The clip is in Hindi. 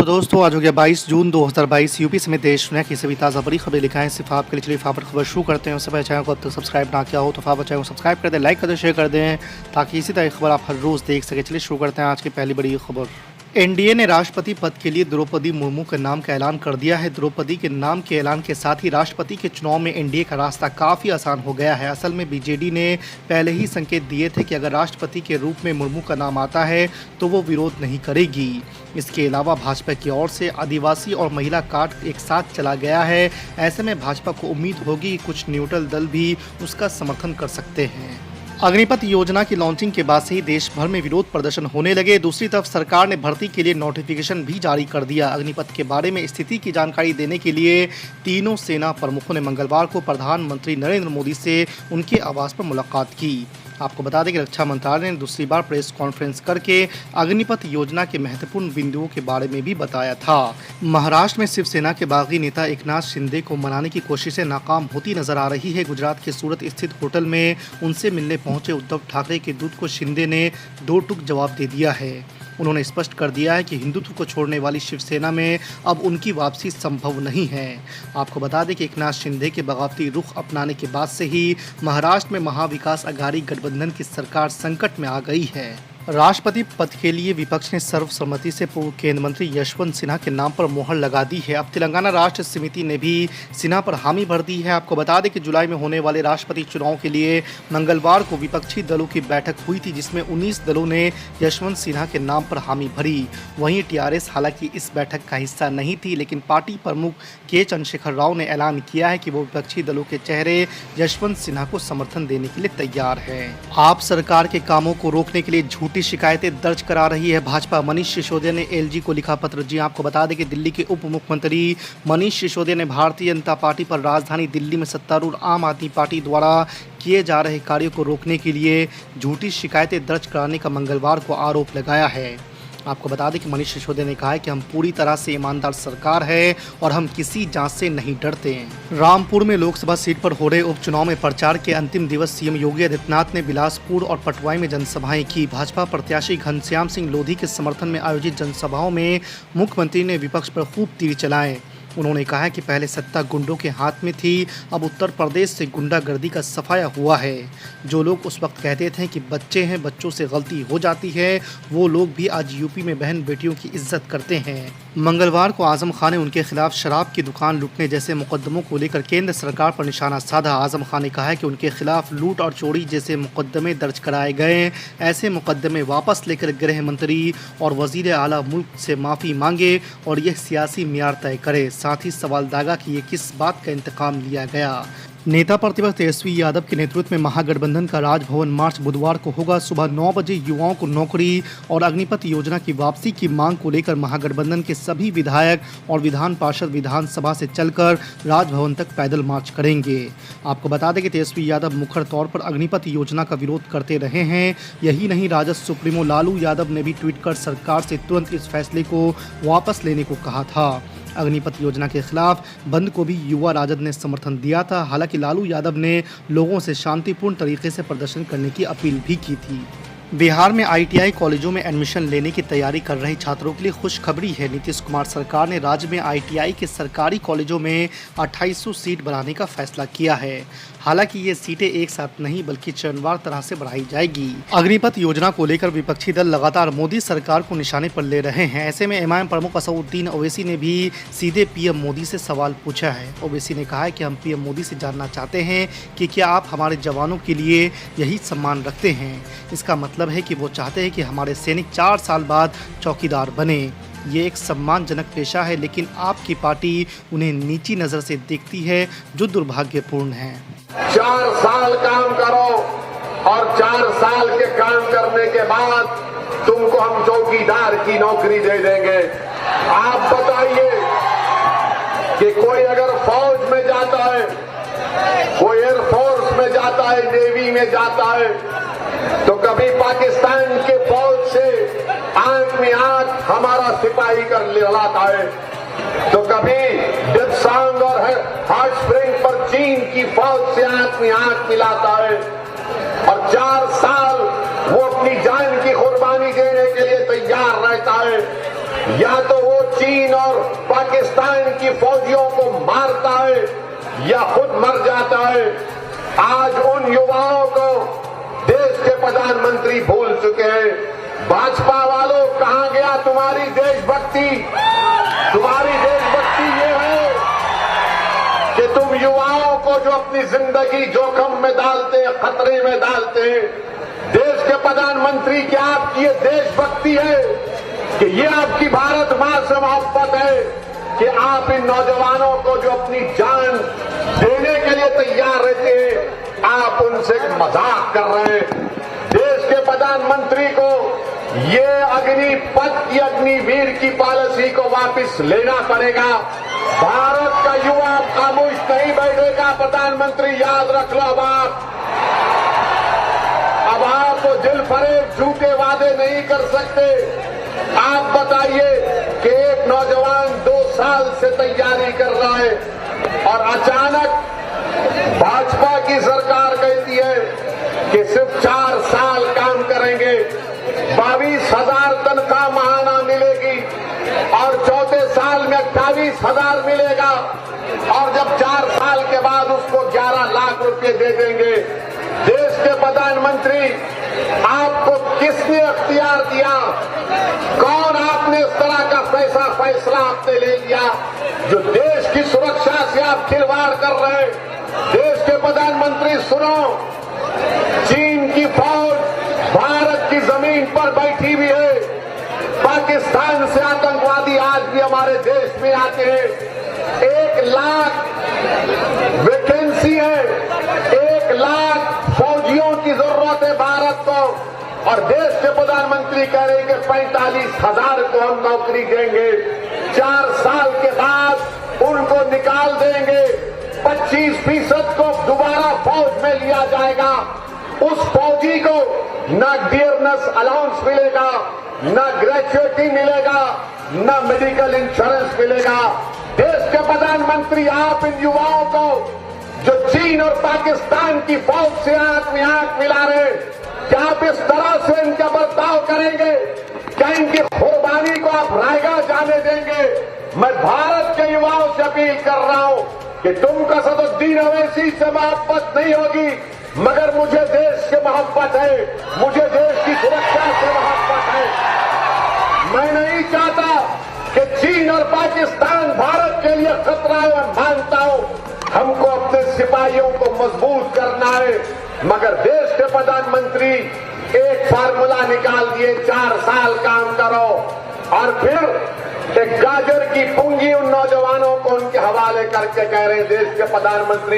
तो दोस्तों आज हो गया 22 जून 2022। यूपी समेत देश दुनिया की सभी ताज़ा बड़ी खबरें लिखाएं सिर्फ आपके लिए। चलिए फटाफट खबर शुरू करते हैं। उससे पहले चैनल को अब तक सब्सक्राइब ना किया हो तो फटाफट चैनल को सब्सक्राइब कर दें, लाइक कर दें, शेयर कर दें ताकि इसी तरह की खबर आप हर रोज़ देख सकें। चलिए शुरू करते हैं आज की पहली बड़ी खबर। एनडीए ने राष्ट्रपति पद के लिए द्रौपदी मुर्मू के नाम का ऐलान कर दिया है। द्रौपदी के नाम के ऐलान के साथ ही राष्ट्रपति के चुनाव में एनडीए का रास्ता काफ़ी आसान हो गया है। असल में बीजेडी ने पहले ही संकेत दिए थे कि अगर राष्ट्रपति के रूप में मुर्मू का नाम आता है तो वो विरोध नहीं करेगी। इसके अलावा भाजपा की ओर से आदिवासी और महिला कार्ड एक साथ चला गया है। ऐसे में भाजपा को उम्मीद होगी कि कुछ न्यूट्रल दल भी उसका समर्थन कर सकते हैं। अग्निपथ योजना की लॉन्चिंग के बाद से ही देश भर में विरोध प्रदर्शन होने लगे। दूसरी तरफ सरकार ने भर्ती के लिए नोटिफिकेशन भी जारी कर दिया। अग्निपथ के बारे में स्थिति की जानकारी देने के लिए तीनों सेना प्रमुखों ने मंगलवार को प्रधानमंत्री नरेंद्र मोदी से उनके आवास पर मुलाकात की। आपको बता दें कि रक्षा मंत्रालय ने दूसरी बार प्रेस कॉन्फ्रेंस करके अग्निपथ योजना के महत्वपूर्ण बिंदुओं के बारे में भी बताया था। महाराष्ट्र में शिवसेना के बागी नेता एकनाथ शिंदे को मनाने की कोशिशें नाकाम होती नजर आ रही है। गुजरात के सूरत स्थित होटल में उनसे मिलने पहुंचे उद्धव ठाकरे के दूत को शिंदे ने दो टूक जवाब दे दिया है। उन्होंने स्पष्ट कर दिया है कि हिंदुत्व को छोड़ने वाली शिवसेना में अब उनकी वापसी संभव नहीं है। आपको बता दें कि एकनाथ शिंदे के बगावती रुख अपनाने के बाद से ही महाराष्ट्र में महाविकास अघाड़ी गठबंधन की सरकार संकट में आ गई है। राष्ट्रपति पद के लिए विपक्ष ने सर्वसम्मति से पूर्व केंद्रीय मंत्री यशवंत सिन्हा के नाम पर मोहर लगा दी है। अब तेलंगाना राष्ट्र समिति ने भी सिन्हा पर हामी भर दी है। आपको बता दें कि जुलाई में होने वाले राष्ट्रपति चुनाव के लिए मंगलवार को विपक्षी दलों की बैठक हुई थी, जिसमें 19 दलों ने यशवंत सिन्हा के नाम पर हामी भरी। वहीं टीआरएस हालांकि इस बैठक का हिस्सा नहीं थी, लेकिन पार्टी प्रमुख के चंद्रशेखर राव ने ऐलान किया है कि वो विपक्षी दलों के चेहरे यशवंत सिन्हा को समर्थन देने के लिए तैयार है। आप सरकार के कामों को रोकने के लिए झूठी शिकायतें दर्ज करा रही है भाजपा। मनीष सिसोदिया ने एलजी को लिखा पत्र। जी आपको बता दें कि दिल्ली के उप मुख्यमंत्री मनीष सिसोदिया ने भारतीय जनता पार्टी पर राजधानी दिल्ली में सत्तारूढ़ आम आदमी पार्टी द्वारा किए जा रहे कार्यों को रोकने के लिए झूठी शिकायतें दर्ज कराने का मंगलवार को आरोप लगाया है। आपको बता दें कि मनीष सिसोदिया ने कहा है कि हम पूरी तरह से ईमानदार सरकार है और हम किसी जांच से नहीं डरते हैं। रामपुर में लोकसभा सीट पर हो रहे उपचुनाव में प्रचार के अंतिम दिवस सीएम योगी आदित्यनाथ ने बिलासपुर और पटवाई में जनसभाएं की। भाजपा प्रत्याशी घनश्याम सिंह लोधी के समर्थन में आयोजित जनसभाओं में मुख्यमंत्री ने विपक्ष पर खूब तीर चलाए। उन्होंने कहा कि पहले सत्ता गुंडों के हाथ में थी, अब उत्तर प्रदेश से गुंडागर्दी का सफाया हुआ है। जो लोग उस वक्त कहते थे कि बच्चे हैं, बच्चों से गलती हो जाती है, वो लोग भी आज यूपी में बहन बेटियों की इज्जत करते हैं। मंगलवार को आजम खान ने उनके खिलाफ शराब की दुकान लूटने जैसे मुकदमों को लेकर केंद्र सरकार पर निशाना साधा। आजम खान ने कहा है कि उनके खिलाफ लूट और चोरी जैसे मुकदमे दर्ज कराए गए। ऐसे मुकदमे वापस लेकर गृह मंत्री और वजीर आला मुल्क से माफ़ी मांगे और यह सियासी मियार तय करे। साथ ही सवाल दागा कि ये किस बात का इंतकाम लिया गया। नेता प्रतिपक्ष तेजस्वी यादव के नेतृत्व में महागठबंधन का राजभवन मार्च बुधवार को होगा। सुबह 9 बजे युवाओं को नौकरी और अग्निपथ योजना की वापसी की मांग को लेकर महागठबंधन के सभी विधायक और विधान पार्षद विधानसभा से चलकर राजभवन तक पैदल मार्च करेंगे। आपको बता दें कि तेजस्वी यादव मुखर तौर पर अग्निपथ योजना का विरोध करते रहे हैं। यही नहीं, राजद सुप्रीमो लालू यादव ने भी ट्वीट कर सरकार से तुरंत इस फैसले को वापस लेने को कहा था। अग्निपथ योजना के खिलाफ बंद को भी युवा राजद ने समर्थन दिया था। हालांकि लालू यादव ने लोगों से शांतिपूर्ण तरीके से प्रदर्शन करने की अपील भी की थी। बिहार में आईटीआई कॉलेजों में एडमिशन लेने की तैयारी कर रहे छात्रों के लिए खुशखबरी है। नीतीश कुमार सरकार ने राज्य में आईटीआई के सरकारी कॉलेजों में 2800 सीट बढ़ाने का फैसला किया है। हालांकि ये सीटें एक साथ नहीं बल्कि चरणवार तरह से बढ़ाई जाएगी। अग्निपथ योजना को लेकर विपक्षी दल लगातार मोदी सरकार को निशाने पर ले रहे हैं। ऐसे में एमआईएम प्रमुख असदुद्दीन ओवैसी ने भी सीधे पीएम मोदी से सवाल पूछा है। ओवैसी ने कहा है कि हम पीएम मोदी से जानना चाहते हैं कि क्या आप हमारे जवानों के लिए यही सम्मान रखते हैं। इसका मतलब है कि वो चाहते हैं कि हमारे सैनिक 4 साल बाद चौकीदार बने। ये एक सम्मानजनक पेशा है, लेकिन आपकी पार्टी उन्हें नीची नज़र से देखती है, जो दुर्भाग्यपूर्ण है। 4 साल काम करो और 4 साल के काम करने के बाद तुमको हम चौकीदार की नौकरी दे देंगे। आप बताइए कि कोई अगर फौज में जाता है, कोई एयरफोर्स में जाता है, नेवी में जाता है, तो कभी पाकिस्तान के फौज से आंख में आंख हमारा सिपाही कर लाता है, तो कभी डेप्सांग और हॉट स्प्रिंग पर चीन की फौज से आंख में आंख मिलाता है। और 4 साल वो अपनी जान की कुर्बानी देने के लिए तैयार रहता है। या तो वो चीन और पाकिस्तान की फौजियों को मारता है या खुद मर जाता है। आज उन युवाओं को देश के प्रधानमंत्री भूल चुके हैं। भाजपा वालों, कहां गया तुम्हारी देशभक्ति? तुम्हारी देशभक्ति ये है कि तुम युवाओं को जो अपनी जिंदगी जोखिम में डालते हैं, खतरे में डालते हैं, देश के प्रधानमंत्री, क्या आपकी ये देशभक्ति है कि ये आपकी भारत मां से मोहब्बत है कि आप इन नौजवानों को जो अपनी जान देने के लिए तैयार रहते हैं, आप उनसे मजाक कर रहे हैं? देश के प्रधानमंत्री को ये अग्निपथ की, अग्निवीर की पॉलिसी को वापस लेना पड़ेगा। भारत का युवा खामोश नहीं बैठेगा। प्रधानमंत्री याद रख लो, अब आप दिल फरेब झूठे वादे नहीं कर सकते। आप बताइए कि एक नौजवान 2 साल से तैयारी कर रहा है और अचानक भाजपा की सरकार कहती है कि सिर्फ 4 साल काम करेंगे, 22,000 तनख्वाह महाना मिलेगी और चौथे साल में 28,000 मिलेगा और जब 4 साल के बाद उसको 11 लाख रुपए दे देंगे। देश के प्रधानमंत्री, आपको किसने अख्तियार दिया? कौन आपने इस तरह का फैसला आपने ले लिया जो देश की सुरक्षा से आप खिलवाड़ कर रहे हैं? देश के प्रधानमंत्री सुनो, चीन की फौज भारत की जमीन पर बैठी हुई है। पाकिस्तान से आतंकवादी आज भी हमारे देश में आते हैं। 1 लाख वैकेंसी है, 1 लाख फौजियों की जरूरत है भारत को, और देश के प्रधानमंत्री कह रहे हैं कि 45,000 को हम नौकरी देंगे। 4 साल के बाद उनको निकाल देंगे। 25% को दोबारा फौज में लिया जाएगा। उस फौजी को न डियरनेस अलाउंस मिलेगा, न ग्रेजुएटी मिलेगा, न मेडिकल इंश्योरेंस मिलेगा। देश के प्रधानमंत्री, आप इन युवाओं को जो चीन और पाकिस्तान की फौज से आंख में आंख मिला रहे, क्या आप इस तरह से इनका बर्ताव करेंगे? क्या इनकी कुर्बानी को आप रायगा जाने देंगे? मैं भारत के युवाओं से अपील कर रहा हूं कि तुमको असदुद्दीन ओवैसी से मोहब्बत नहीं होगी, मगर मुझे देश से मोहब्बत है, मुझे देश की सुरक्षा से मोहब्बत है। मैं नहीं चाहता कि चीन और पाकिस्तान भारत के लिए खतरा है। मैं मानता हूं हमको अपने सिपाहियों को मजबूत करना है, मगर देश के प्रधानमंत्री एक फार्मूला निकाल दिए, 4 साल काम करो और फिर एक गाजर की पूंजी उन नौजवानों को उनके हवाले करके कह रहे हैं देश के प्रधानमंत्री